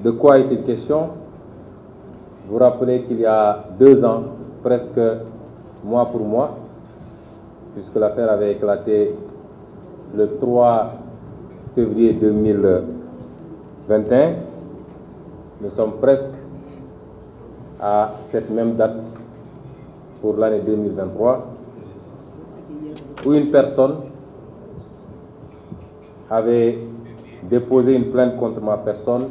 de quoi est-il question? Vous rappelez qu'il y a 2 ans, presque mois pour mois, puisque l'affaire avait éclaté le 3 février 2021, nous sommes presque à cette même date pour l'année 2023, où une personne avait déposé une plainte contre ma personne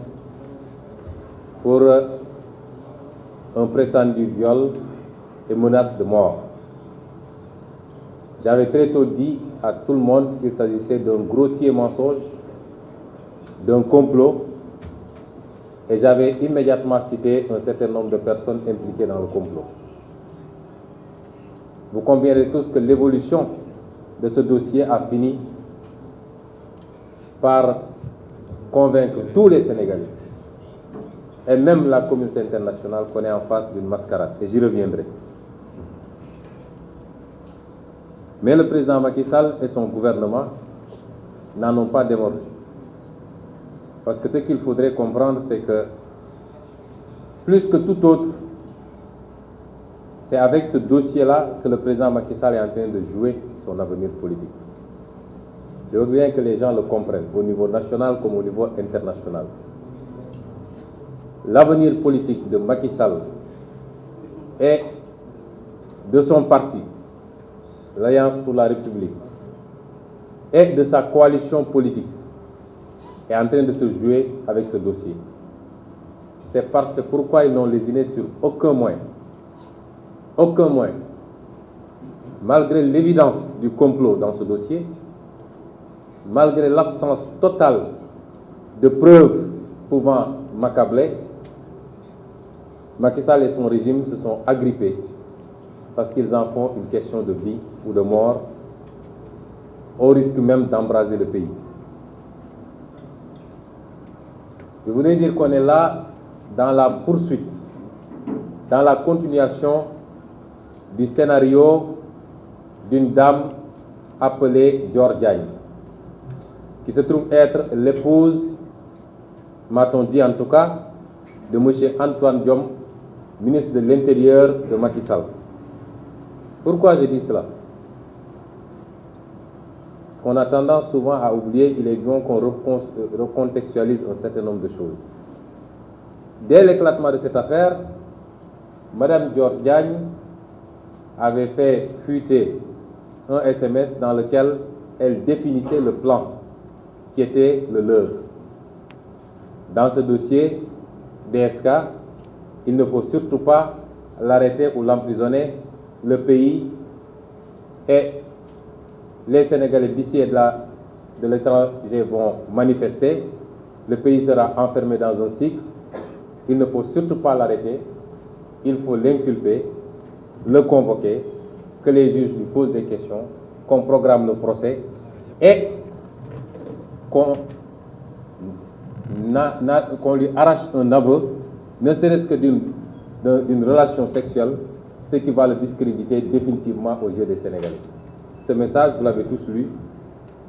pour un prétendu viol et menace de mort. J'avais très tôt dit à tout le monde qu'il s'agissait d'un grossier mensonge, d'un complot, et j'avais immédiatement cité un certain nombre de personnes impliquées dans le complot. Vous conviendrez tous que l'évolution de ce dossier a fini par convaincre tous les Sénégalais, et même la communauté internationale qu'on est en face d'une mascarade, et j'y reviendrai. Mais le président Macky Sall et son gouvernement n'en ont pas démordu. Parce que ce qu'il faudrait comprendre, c'est que plus que tout autre, c'est avec ce dossier-là que le président Macky Sall est en train de jouer son avenir politique. Je veux bien que les gens le comprennent, au niveau national comme au niveau international. L'avenir politique de Macky Sall et de son parti, l'Alliance pour la République, et de sa coalition politique est en train de se jouer avec ce dossier. C'est pourquoi ils n'ont lésiné sur aucun moyen, malgré l'évidence du complot dans ce dossier, malgré l'absence totale de preuves pouvant m'accabler, Macky Sall et son régime se sont agrippés parce qu'ils en font une question de vie ou de mort, au risque même d'embraser le pays. Je voulais dire qu'on est là dans la poursuite, dans la continuation du scénario d'une dame appelée Dior Diagne, qui se trouve être l'épouse, m'a-t-on dit en tout cas, de M. Antoine Diome, ministre de l'Intérieur de Macky Sall. Pourquoi je dis cela? Parce qu'on a tendance souvent à oublier, il est bon qu'on recontextualise un certain nombre de choses. Dès l'éclatement de cette affaire, Mme Dior Diagne avait fait fuiter un SMS dans lequel elle définissait le plan qui était le leur. Dans ce dossier DSK, il ne faut surtout pas l'arrêter ou l'emprisonner. Le pays et les Sénégalais d'ici et de l'étranger vont manifester. Le pays sera enfermé dans un cycle. Il ne faut surtout pas l'arrêter. Il faut l'inculper, le convoquer, que les juges lui posent des questions, qu'on programme le procès et qu'on lui arrache un aveu, ne serait-ce que d'une relation sexuelle, ce qui va le discréditer définitivement aux yeux des Sénégalais. Ce message, vous l'avez tous lu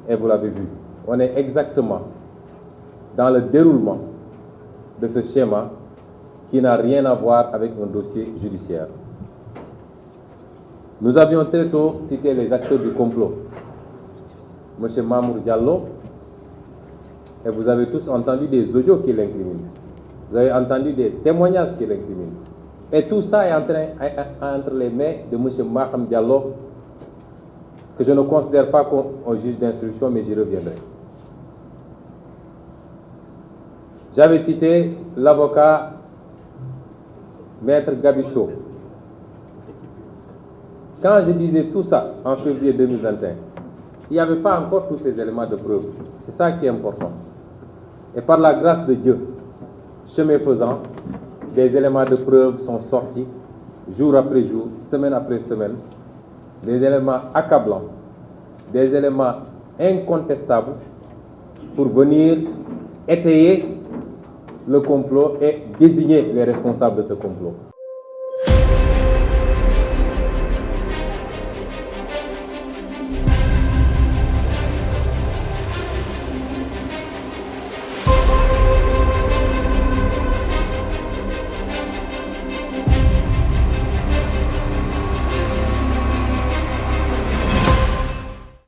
et vous l'avez vu. On est exactement dans le déroulement de ce schéma qui n'a rien à voir avec un dossier judiciaire. Nous avions très tôt cité les acteurs du complot. M. Mamour Diallo, et vous avez tous entendu des audios qui l'incriminent. Vous avez entendu des témoignages qui l'incriminent. Et tout ça est entre les mains de M. Maham Diallo, que je ne considère pas comme un juge d'instruction, mais j'y reviendrai. J'avais cité l'avocat Maître Gabichot. Quand je disais tout ça en février 2021, il n'y avait pas encore tous ces éléments de preuve. C'est ça qui est important. Et par la grâce de Dieu, chemin faisant, des éléments de preuve sont sortis jour après jour, semaine après semaine, des éléments accablants, des éléments incontestables pour venir étayer le complot et désigner les responsables de ce complot.